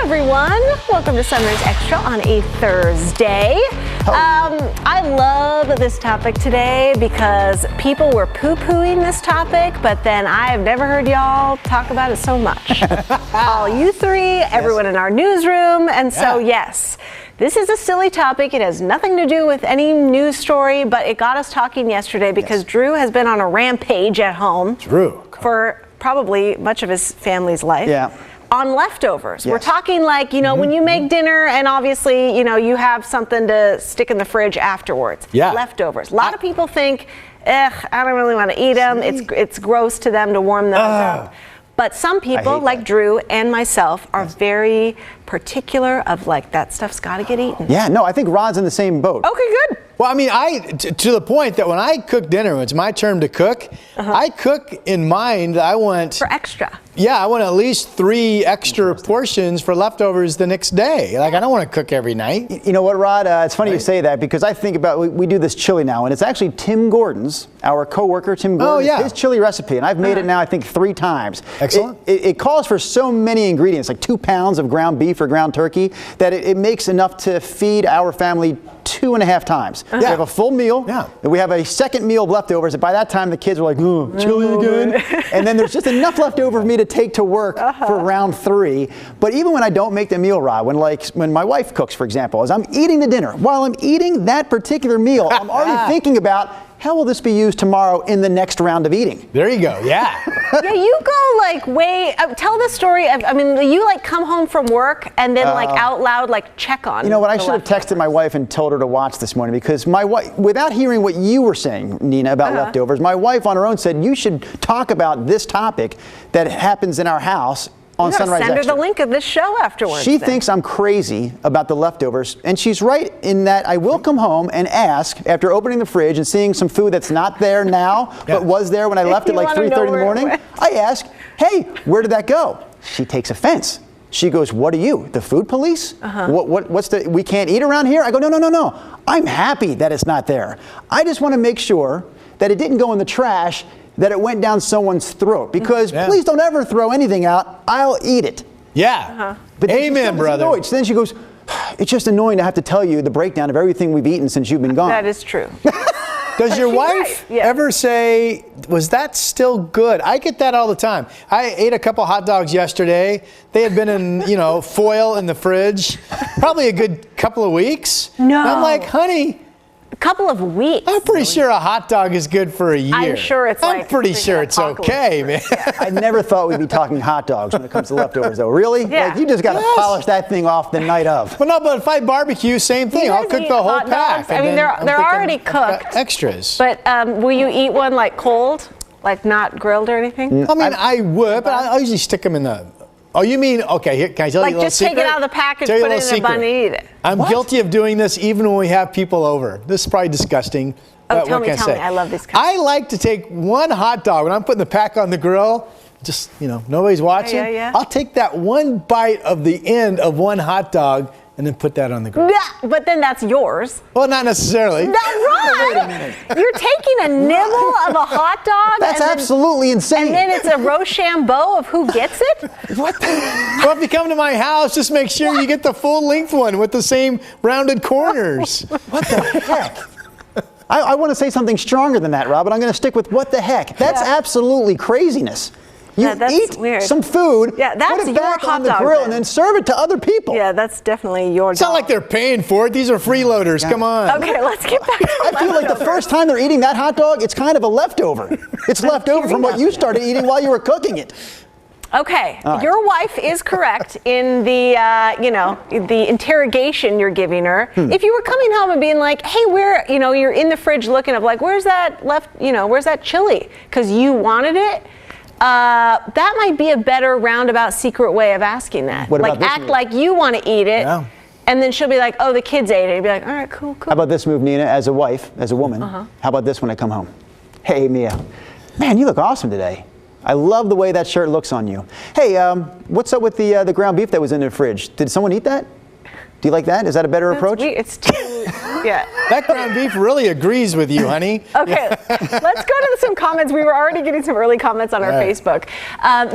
everyone. Welcome to Summer's Extra on a Thursday. I love this topic today because people were poo-pooing this topic, but then I have never heard y'all talk about it so much. All you three, everyone in our newsroom, and so yes. This is a silly topic. It has nothing to do with any news story, but it got us talking yesterday because Drew has been on a rampage at home. For probably much of his family's life. On leftovers. We're talking like, you know, when you make dinner and obviously, you know, you have something to stick in the fridge afterwards. Leftovers. A lot of people think, I don't really want to eat them. It's gross to them to warm those up. But some people, like Drew and myself, are very particular of like, that stuff's got to get eaten. Yeah, no, I think Rod's in the same boat. Okay, good. Well, I mean, to the point that when I cook dinner, when it's my turn to cook, I cook in mind, I want... For extra. Yeah, I want at least 3 extra portions for leftovers the next day. Like, I don't want to cook every night. You know what, Rod? It's funny you say that because I think about, we do this chili now, and it's actually Tim Gordon's, our coworker, Tim Gordon's, his chili recipe, and I've made it now, I think, 3 times. Excellent. It calls for so many ingredients, like 2 pounds of ground beef or ground turkey, that it makes enough to feed our family 2.5 times. We have a full meal, and we have a second meal of leftovers, and by that time the kids are like, oh, chili again? And then there's just enough left over for me to take to work for round 3. But even when I don't make the meal, Rod, when my wife cooks, for example, as I'm eating the dinner, while I'm eating that particular meal, I'm already thinking about, how will this be used tomorrow in the next round of eating? There you go, Yeah, you go like tell the story of, I mean, you like come home from work and then like out loud like check on. You know what, I should have texted my wife and told her to watch this morning because my wife, without hearing what you were saying, Nina, about leftovers, my wife on her own said, you should talk about this topic that happens in our house on Sunrise Extra. Send her the link of this show afterwards. She thinks I'm crazy about the leftovers, and she's right in that I will come home and ask, after opening the fridge and seeing some food that's not there now, but was there when I left at like 3:30 in the morning, I ask, hey, where did that go? She takes offense. She goes, what are you, the food police? What's the, we can't eat around here? I go, no. I'm happy that it's not there. I just want to make sure that it didn't go in the trash, that it went down someone's throat. Because please don't ever throw anything out. I'll eat it. But amen, brother. Annoyed. So then she goes, it's just annoying to have to tell you the breakdown of everything we've eaten since you've been gone. That is true. Does your wife ever say, was that still good? I get that all the time. I ate a couple hot dogs yesterday. They had been in, you know, foil in the fridge, probably a good couple of weeks. No. And I'm like, honey. A couple of weeks. I'm pretty sure a hot dog is good for a year. I'm sure it's I'm pretty sure it's okay, man. I never thought we'd be talking hot dogs when it comes to leftovers, though. Really? Like, you just got to polish that thing off the night of. Well, no, but if I barbecue, same thing. I'll cook the whole pack. I mean, they're already cooked. Extras. But will you eat one like cold? Like not grilled or anything? I mean, I would, but I usually stick them in the... Oh, you mean, okay, here, can I tell you a little secret? Like just take it out of the package, put it in a bun and eat it. I'm guilty of doing this even when we have people over. This is probably disgusting. Oh, tell me, I love this. I like to take one hot dog, when I'm putting the pack on the grill, just, you know, nobody's watching. I'll take that one bite of the end of one hot dog and then put that on the grill. Yeah, but then that's yours. Well, not necessarily. That's right. Wait a minute. You're taking a nibble of a hot dog. That's absolutely insane. And then it's a Rochambeau of who gets it? What? Well, if you come to my house, just make sure you get the full length one with the same rounded corners. What the heck? I want to say something stronger than that, Rob, but I'm going to stick with what the heck. That's absolutely craziness. You eat some food, put it back on the grill, and then serve it to other people. Yeah, that's definitely your It's not like they're paying for it. These are freeloaders. Come on. Okay, let's get back to I feel like the first time they're eating that hot dog, it's kind of a leftover. It's left over from what you started eating while you were cooking it. Okay, your wife is correct in the, the interrogation you're giving her. If you were coming home and being like, hey, you're in the fridge looking up, like, where's that where's that chili? Because you wanted it. That might be a better roundabout secret way of asking that. What about like act like you want to eat it, and then she'll be like, "Oh, the kids ate it." And be like, "All right, cool." How about this move, Nina, as a wife, as a woman? How about this when I come home? Hey, Mia, man, you look awesome today. I love the way that shirt looks on you. Hey, what's up with the ground beef that was in the fridge? Did someone eat that? Do you like that? Is that a better approach? It's too, yeah. That ground beef really agrees with you, honey. Okay, let's go to some comments. We were already getting some early comments on our Facebook.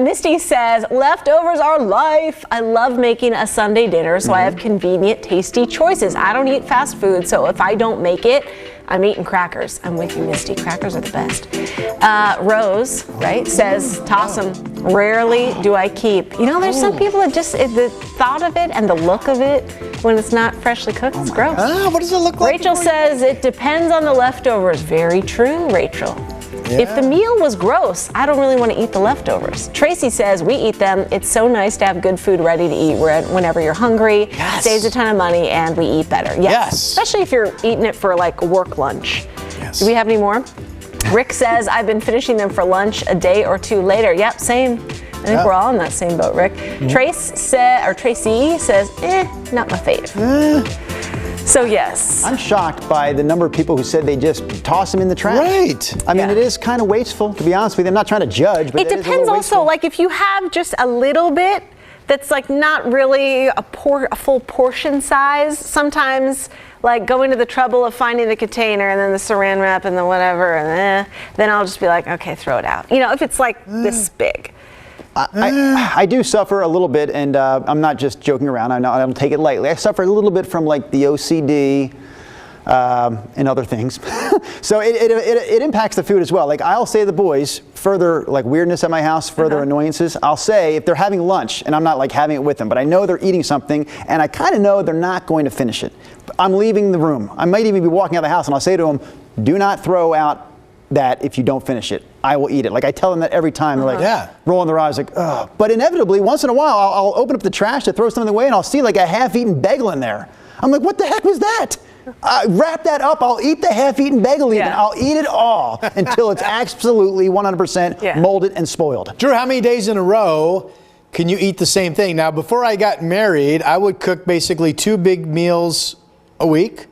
Misty says, leftovers are life. I love making a Sunday dinner, so I have convenient, tasty choices. I don't eat fast food, so if I don't make it, I'm eating crackers. I'm with you, Misty. Crackers are the best. Rose, right, says, toss them. Rarely do I keep. You know, there's some people that just, the thought of it and the look of it when it's not freshly cooked, it's gross. What does it look like? Rachel says, it depends on the leftovers. Very true, Rachel. Yeah. If the meal was gross, I don't really want to eat the leftovers. Tracy says, we eat them. It's so nice to have good food ready to eat whenever you're hungry. Yes. Saves a ton of money, and we eat better. Yes. Especially if you're eating it for like work lunch. Yes. Do we have any more? Rick says, I've been finishing them for lunch a day or two later. Yep, same. I think we're all in that same boat, Rick. Tracy says, not my fave. So yes. I'm shocked by the number of people who said they just toss them in the trash. Right. I mean, it is kind of wasteful, to be honest with you. I'm not trying to judge, but it depends also, like if you have just a little bit that's like not really a full portion size, sometimes like going to the trouble of finding the container and then the saran wrap and the whatever, and then I'll just be like, okay, throw it out. You know, if it's like this big. I do suffer a little bit, and I'm not just joking around. I don't take it lightly. I suffer a little bit from like the OCD and other things. So it impacts the food as well. Like I'll say to the boys, further like weirdness at my house, further annoyances, I'll say if they're having lunch, and I'm not like having it with them, but I know they're eating something, and I kind of know they're not going to finish it. I'm leaving the room. I might even be walking out of the house, and I'll say to them, do not throw out that if you don't finish it. I will eat it. Like I tell them that every time. They're like rolling their eyes like, ugh. But inevitably, once in a while, I'll open up the trash to throw something away, and I'll see like a half-eaten bagel in there. I'm like, what the heck was that? Wrap that up. I'll eat the half-eaten bagel even. I'll eat it all until it's absolutely 100% molded and spoiled. Drew, how many days in a row can you eat the same thing? Now, before I got married, I would cook basically 2 big meals a week,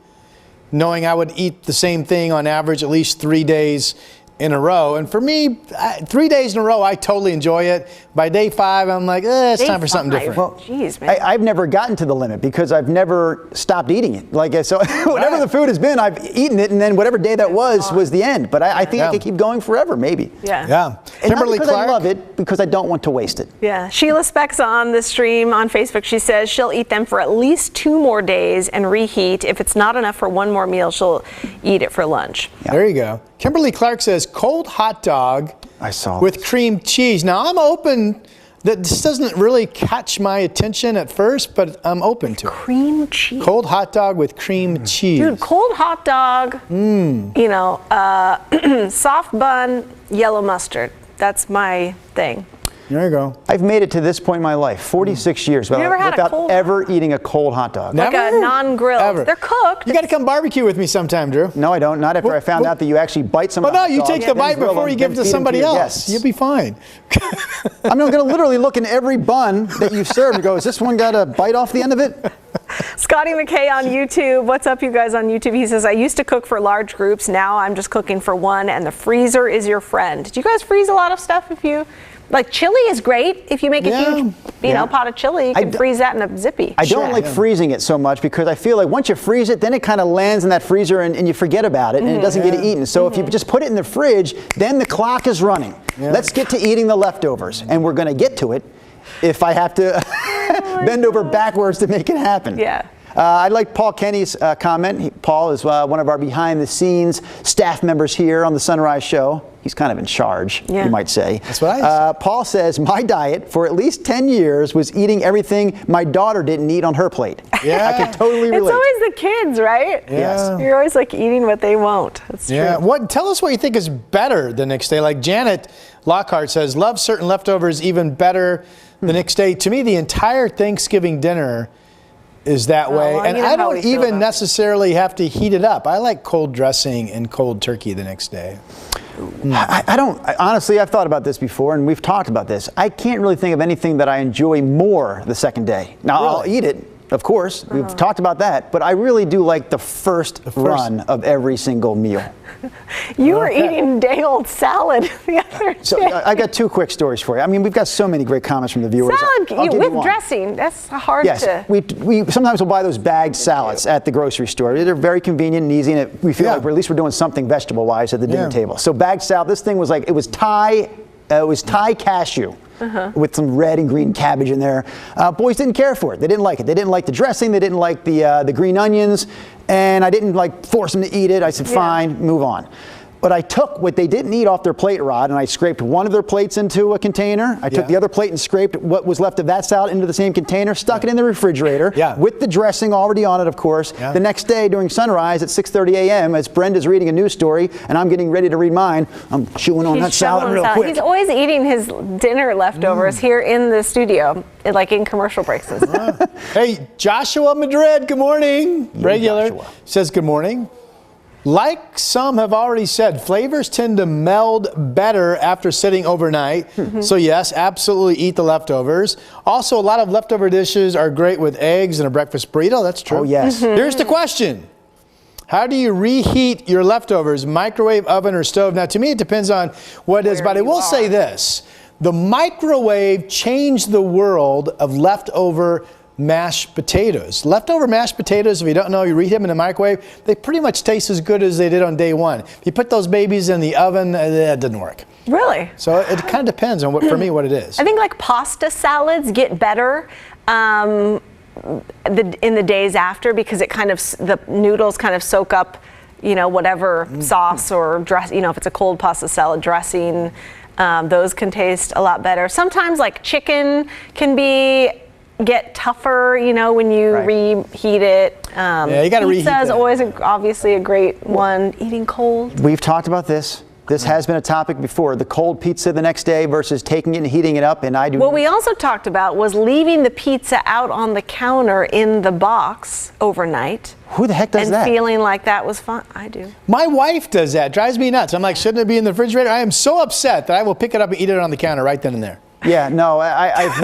knowing I would eat the same thing on average at least 3 days in a row. And for me, 3 days in a row, I totally enjoy it. By day 5, I'm like, it's time for something different. Well, geez, man. I've never gotten to the limit because I've never stopped eating it. Like so, whatever the food has been, I've eaten it, and then whatever day that was the end. But I think I could keep going forever, maybe. Yeah. And Kimberly not because Clark, I love it, because I don't want to waste it. Yeah. Sheila Speck's on the stream on Facebook. She says she'll eat them for at least 2 more days and reheat. If it's not enough for 1 more meal, she'll eat it for lunch. Yeah. There you go. Kimberly Clark says cold hot dog with cream cheese. Now I'm open. This doesn't really catch my attention at first, but I'm open to it. Cream cheese. Cold hot dog with cream cheese. Dude, cold hot dog, you know, soft bun, yellow mustard. That's my thing. There you go. I've made it to this point in my life, 46 years, without ever eating a cold hot dog. Like Never? a non-grilled. They're cooked. You got to come barbecue with me sometime, Drew. No, I don't. Not after I found out that you actually bite some. Oh no, you take the bite before you give it to somebody else. You'll be fine. I'm going to literally look in every bun that you serve and go, is this one got a bite off the end of it? Scotty McKay on YouTube. What's up, you guys on YouTube? He says, I used to cook for large groups. Now I'm just cooking for one, and the freezer is your friend. Do you guys freeze a lot of stuff if you... Like chili is great. If you make a huge, pot of chili, you can freeze that in a zippy. I don't like freezing it so much because I feel like once you freeze it, then it kind of lands in that freezer and you forget about it and it doesn't get eaten. So if you just put it in the fridge, then the clock is running. Let's get to eating the leftovers, and we're going to get to it if I have to bend over backwards to make it happen. Yeah. I like Paul Kenny's comment. Paul is one of our behind-the-scenes staff members here on the Sunrise Show. He's kind of in charge, you might say. That's what I say. Paul says, my diet for at least 10 years was eating everything my daughter didn't eat on her plate. Yeah. I can totally relate. It's always the kids, right? Yeah. Yes. You're always like eating what they won't. That's true. Tell us what you think is better the next day. Like Janet Lockhart says, love certain leftovers even better the next day. To me, the entire Thanksgiving dinner is that way. Well, and I don't even necessarily have to heat it up. I like cold dressing and cold turkey the next day. Honestly, I've thought about this before, and we've talked about this. I can't really think of anything that I enjoy more the second day. Now, I'll eat it, of course. We've talked about that. But I really do like the first run of every single meal. You were eating day-old salad the other day. So I got 2 quick stories for you. I mean, we've got so many great comments from the viewers. Salad with dressing. That's hard to... We sometimes we'll buy those bagged salads at the grocery store. They're very convenient and easy, and we feel like at least we're doing something vegetable-wise at the dinner table. So bagged salad, this thing was like, it was Thai cashew. With some red and green cabbage in there. Boys didn't care for it. They didn't like it. They didn't like the dressing. They didn't like the green onions. And I didn't like force them to eat it. I said, fine, move on. But I took what they didn't eat off their plate rod and I scraped one of their plates into a container. I took the other plate and scraped what was left of that salad into the same container, stuck it in the refrigerator with the dressing already on it, of course. The next day during sunrise at 6:30 a.m. as Brenda's reading a news story and I'm getting ready to read mine, I'm chewing on that salad real quick. He's always eating his dinner leftovers here in the studio, like in commercial breaks. Hey, Joshua Madrid, good morning. Regular says good morning. Like some have already said, flavors tend to meld better after sitting overnight. So yes, absolutely eat the leftovers. Also, a lot of leftover dishes are great with eggs and a breakfast burrito. That's true. Oh, yes. Here's the question. How do you reheat your leftovers? Microwave, oven, or stove? Now, to me, it depends on what it is, but I will say this. The microwave changed the world of leftover mashed potatoes. Leftover mashed potatoes, if you don't know, you reheat them in the microwave, they pretty much taste as good as they did on day one. If you put those babies in the oven, that doesn't work. Really? So it kind of depends on for me, what it is. I think like pasta salads get better in the days after because the noodles kind of soak up, whatever sauce or dress, if it's a cold pasta salad dressing, those can taste a lot better. Sometimes like chicken can get tougher, when you reheat it. You got to reheat it. Pizza is always obviously a great one. Eating cold. We've talked about this. This has been a topic before. The cold pizza the next day versus taking it and heating it up. And I do. What we also talked about was leaving the pizza out on the counter in the box overnight. Who the heck does that? And feeling like that was fun. I do. My wife does that. Drives me nuts. I'm like, shouldn't it be in the refrigerator? I am so upset that I will pick it up and eat it on the counter right then and there. Yeah, no,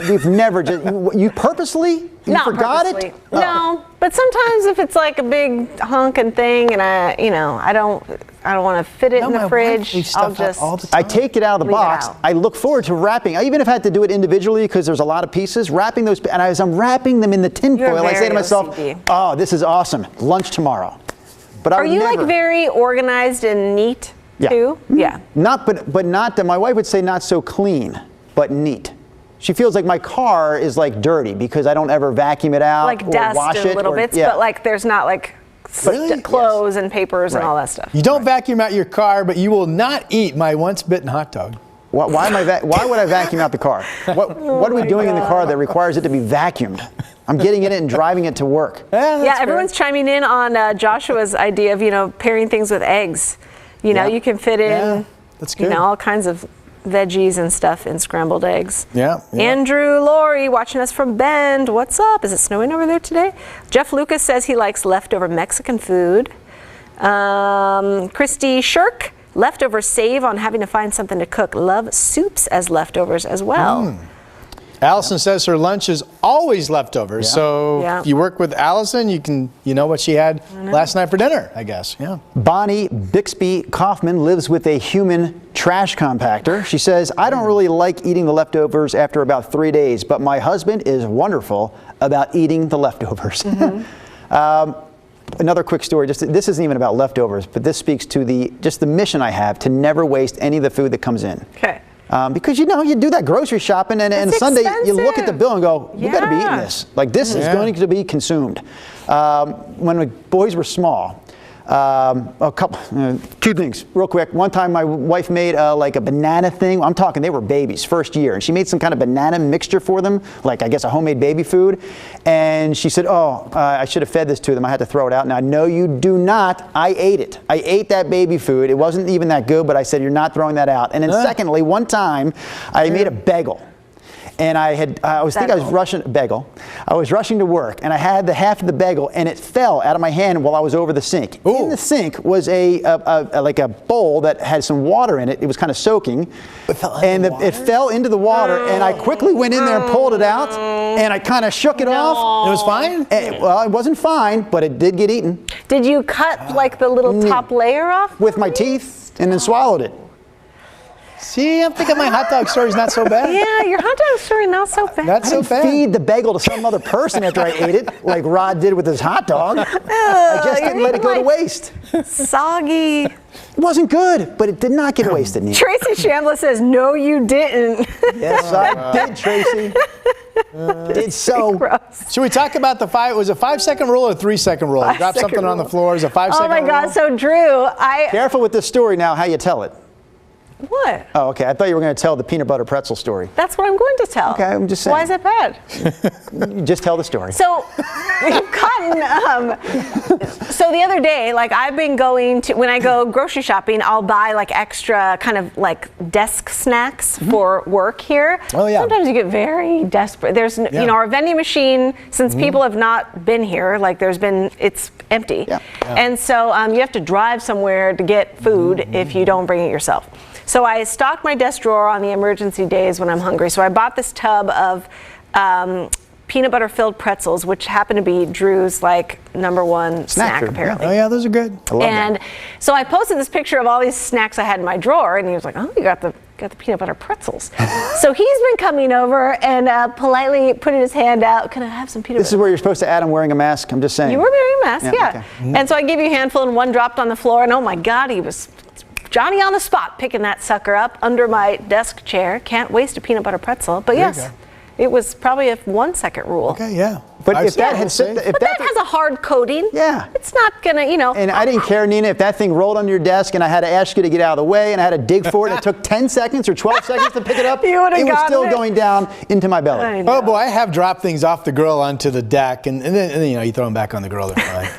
we've never just, you purposely? You Not forgot purposely. it? No, but sometimes if it's like a big honking thing and I don't want to fit it in the fridge, I'll just all the time. I take it out of the box. I look forward to wrapping. I even if I had to do it individually because there's a lot of pieces, wrapping those, and as I'm wrapping them in the tin foil, I say to myself, oh, this is awesome. Lunch tomorrow. But are you like very organized and neat too? Yeah. But not that my wife would say not so clean, but neat. She feels like my car is like dirty because I don't ever vacuum it out like or dust wash and it. little bits, but like there's not like clothes and papers and all that stuff. You don't vacuum out your car, but you will not eat my once bitten hot dog. Why would I vacuum out the car? What are we doing in the car that requires it to be vacuumed? I'm getting in it and driving it to work. Yeah, everyone's chiming in on Joshua's idea of pairing things with eggs. You can fit in that's good. All kinds of veggies and stuff in scrambled eggs. Yeah. Andrew Laurie watching us from Bend. What's up? Is it snowing over there today? Jeff Lucas says he likes leftover Mexican food. Christy Shirk, leftover save on having to find something to cook. Love soups as leftovers as well. Allison says her lunch is always leftovers. So if you work with Allison, you know what she had last night for dinner, I guess. Yeah. Bonnie Bixby Kaufman lives with a human trash compactor. She says, I don't really like eating the leftovers after about 3 days, but my husband is wonderful about eating the leftovers. Another quick story, this isn't even about leftovers, but this speaks to the mission I have to never waste any of the food that comes in. Okay. Because you do that grocery shopping and Sunday you look at the bill and go, we got to be eating this. Like this is going to be consumed. When the boys were small, two things real quick. One time my wife made like a banana thing. I'm talking they were babies, first year, and she made some kind of banana mixture for them, like I guess a homemade baby food. And she said, I should have fed this to them. I had to throw it out. Now, no, you do not. I ate it. I ate that baby food. It wasn't even that good, but I said, you're not throwing that out. And then secondly, one time I made a bagel. and I was rushing to work, and I had the half of the bagel, and it fell out of my hand while I was over the sink. Ooh. In the sink was like a bowl that had some water in it. It was kind of soaking, it fell into the water, and I quickly went in there and pulled it out, and I kind of shook it off. It was fine? Well, it wasn't fine, but it did get eaten. Did you cut like the little top layer off? With my teeth, and then swallowed it. See, I'm thinking my hot dog story's not so bad. Yeah, your hot dog story not so bad. Not so bad. Feed the bagel to some other person after I ate it, like Rod did with his hot dog. I just didn't let it go to waste. Soggy. It wasn't good, but it did not get wasted, Nina. Tracy Shambla says, no, you didn't. Yes, I did, Tracy. Did so. Gross. Should we talk about the 5-second rule or 3-second rule? Drop something on the floor is a 5-second rule. Oh my God, so Drew, Careful with this story now, how you tell it. What? Oh, okay. I thought you were going to tell the peanut butter pretzel story. That's what I'm going to tell. Okay, I'm just saying. Why is it bad? Just tell the story. So we've gotten, so the other day, like I've been going to, when I go grocery shopping, I'll buy like extra kind of like desk snacks for work here. Oh yeah. Sometimes you get very desperate. There's, you know, our vending machine, since people have not been here, like it's empty. Yeah. And so you have to drive somewhere to get food if you don't bring it yourself. So I stocked my desk drawer on the emergency days when I'm hungry. So I bought this tub of peanut butter filled pretzels, which happen to be Drew's like #1 snack apparently. Oh yeah, those are good. I love and so I posted this picture of all these snacks I had in my drawer, and he was like, "Oh, you got the peanut butter pretzels." So he's been coming over and politely putting his hand out. Can I have some peanut butter? This is where you're supposed to add I'm wearing a mask. I'm just saying. You were wearing a mask, yeah. Okay. And so I gave you a handful, and one dropped on the floor, and oh my God, he was Johnny on the spot picking that sucker up under my desk chair. Can't waste a peanut butter pretzel. But yes, it was probably a 1-second rule. Okay, yeah. But if that had that has a hard coating. Yeah. It's not gonna, you know. And I didn't care, Nina, if that thing rolled on your desk and I had to ask you to get out of the way and I had to dig for it and it took 10 seconds or 12 seconds to pick it up, it was still going down into my belly. Oh boy, I have dropped things off the grill onto the deck and then you know, you throw them back on the grill, they're fine.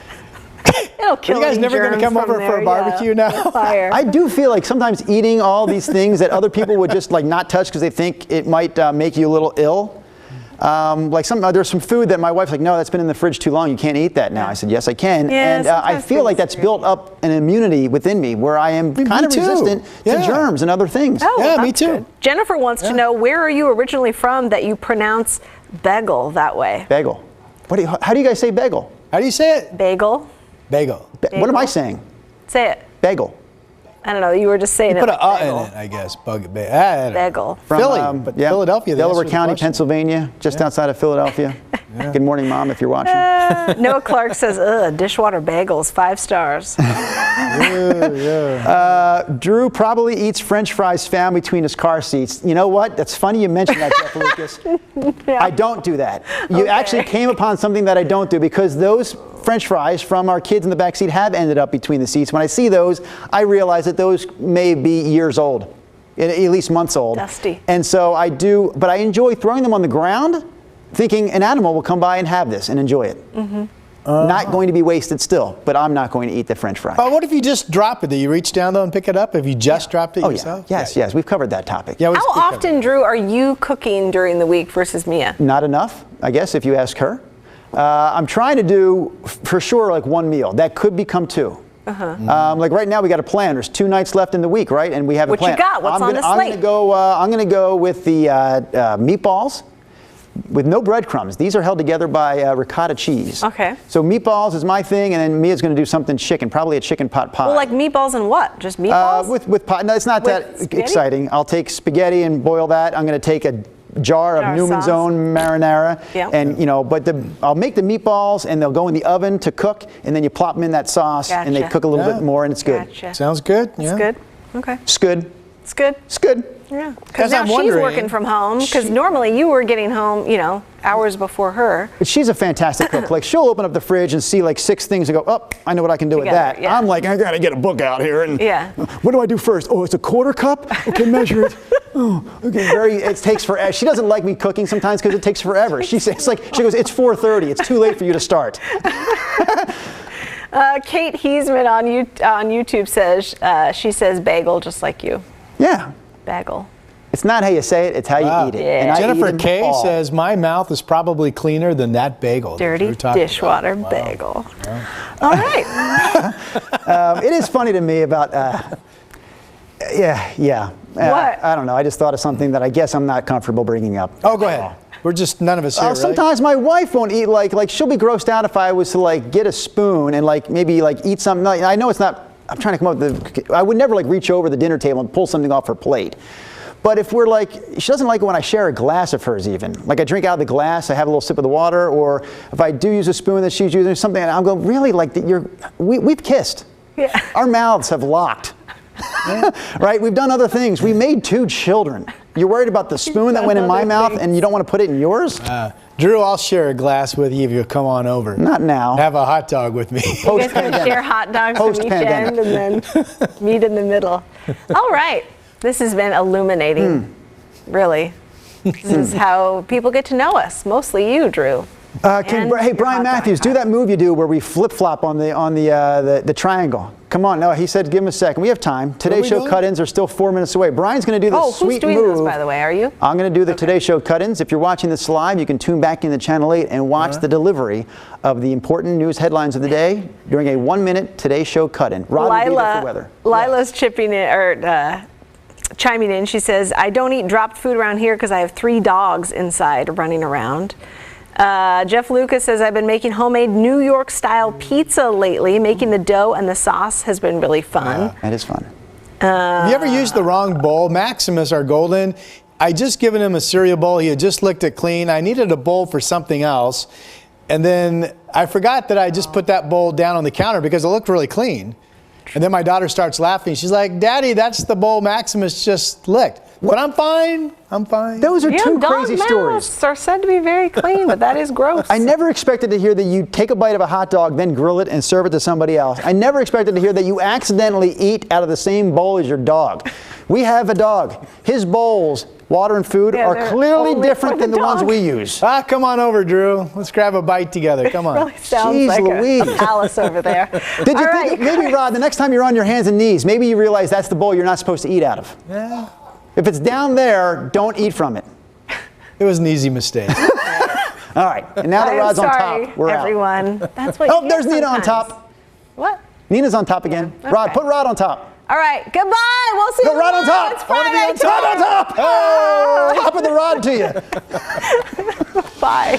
It'll kill Are you guys never going to come over for a barbecue now? Fire. I do feel like sometimes eating all these things that other people would just like not touch because they think it might make you a little ill. Like there's some food that my wife's like, no, that's been in the fridge too long. You can't eat that now. I said, yes, I can. Yeah, and I feel like that's built up an immunity within me where I am kind of resistant to germs and other things. Oh, yeah, me too. Good. Jennifer wants to know, where are you originally from that you pronounce bagel that way? Bagel. How do you guys say bagel? How do you say it? Bagel. Bagel. What am I saying? Say it. Bagel. I don't know. You were just saying it. Put like an in it, I guess. Bagel. From Philly, but Philadelphia. Delaware County, Pennsylvania, just outside of Philadelphia. Good morning, Mom, if you're watching. Noah Clark says, ugh, dishwater bagels, 5 stars. Drew probably eats French fries found between his car seats. You know what? That's funny you mentioned that, Jeff Lucas. I don't do that. You actually came upon something that I don't do because those French fries from our kids in the back seat have ended up between the seats. When I see those, I realize that those may be years old, at least months old. Dusty. And so I do, but I enjoy throwing them on the ground, thinking an animal will come by and have this and enjoy it. Not going to be wasted still, but I'm not going to eat the French fry. But what if you just drop it? Do you reach down though and pick it up? If you just dropped it yourself? Yes, we've covered that topic. Yeah, how often, Drew, are you cooking during the week versus Mia? Not enough, I guess, if you ask her. I'm trying to do, for sure, like 1 meal. That could become 2. Like right now, we got a plan. There's 2 nights left in the week, right? And we have a plan. What you got? What's on the slate? I'm going to go with the meatballs with no breadcrumbs. These are held together by ricotta cheese. Okay. So meatballs is my thing, and then Mia's going to do something chicken, probably a chicken pot pie. Well, like meatballs and what? Just meatballs? With pot. No, it's not that spaghetti? exciting. I'll take spaghetti and boil that. I'm going to take a jar of Newman's Own marinara, and but I'll make the meatballs and they'll go in the oven to cook, and then you plop them in that sauce and they cook a little bit more, and it's good. Sounds good. It's good. Okay. It's good. It's good. It's good. Yeah. Because now she's working from home. Because normally you were getting home, hours before her. But she's a fantastic cook. Like she'll open up the fridge and see like 6 things and go, oh, I know what I can do with that. Yeah. I'm like, I gotta get a book out here and what do I do first? Oh, it's a 1/4 cup. Okay, measure it. Oh, okay. It takes forever. She doesn't like me cooking sometimes because it takes forever. She goes, it's 4:30. It's too late for you to start. Kate Heisman on YouTube says she says bagel just like you. Yeah. Bagel. It's not how you say it, it's how you eat it. Yeah. And Jennifer K says, my mouth is probably cleaner than that bagel. Dirty dishwater bagel. Yeah. All right. It is funny to me about, What? I don't know. I just thought of something that I guess I'm not comfortable bringing up. Oh, go ahead. We're just, none of us here, really. Sometimes my wife won't eat, like she'll be grossed out if I was to like get a spoon and like maybe like eat something. I know it's not, I'm trying to come up with, I would never like reach over the dinner table and pull something off her plate. But if we're like, she doesn't like it when I share a glass of hers even. Like I drink out of the glass, I have a little sip of the water, or if I do use a spoon that she's using or something, and I'll go, really, like we've kissed. Yeah. Our mouths have locked. Right? We've done other things. We made 2 children. You're worried about the spoon that went in my mouth and you don't want to put it in yours? Drew, I'll share a glass with you if you'll come on over. Not now. Have a hot dog with me. You guys can share hot dogs from each end and then meet in the middle. All right. This has been illuminating, really. This is how people get to know us, mostly you, Drew. Hey, Brian Matthews, do that move you do where we flip-flop on the triangle. Come on, no, he said give him a second. We have time. Today's Show cut-ins are still 4 minutes away. Brian's going to do this sweet move. Who's doing this, by the way? Are you? I'm going to do the Today Show cut-ins. If you're watching this live, you can tune back into Channel 8 and watch the delivery of the important news headlines of the day during a 1-minute Today Show cut-in. Rod will be there for weather. Lila's chipping in, or chiming in. She says, I don't eat dropped food around here because I have 3 dogs inside running around. Jeff Lucas says, I've been making homemade New York style pizza lately. Making the dough and the sauce has been really fun. That is fun. Have you ever used the wrong bowl? Maximus, our golden, I just given him a cereal bowl. He had just licked it clean. I needed a bowl for something else. And then I forgot that I just put that bowl down on the counter because it looked really clean. And then my daughter starts laughing. She's like, Daddy, that's the bowl Maximus just licked. But I'm fine. I'm fine. Those are 2 crazy stories. Dogs are said to be very clean, but that is gross. I never expected to hear that you take a bite of a hot dog, then grill it and serve it to somebody else. I never expected to hear that you accidentally eat out of the same bowl as your dog. We have a dog. His bowls, water and food, are clearly different than the ones we use. Come on over, Drew. Let's grab a bite together. Come on. It really sounds like a palace over there. Did you think, maybe, Rod, the next time you're on your hands and knees, maybe you realize that's the bowl you're not supposed to eat out of. Yeah. If it's down there, don't eat from it. It was an easy mistake. All right, and now that Rod's on top, we're everyone. out. That's what. Oh, there's Nina on top. What? Nina's on top again. Yeah. Okay. Rod, put Rod on top. All right, goodbye. We'll see you Rod on top. It's Friday. Rod on top. Oh, top of the rod to you. Bye.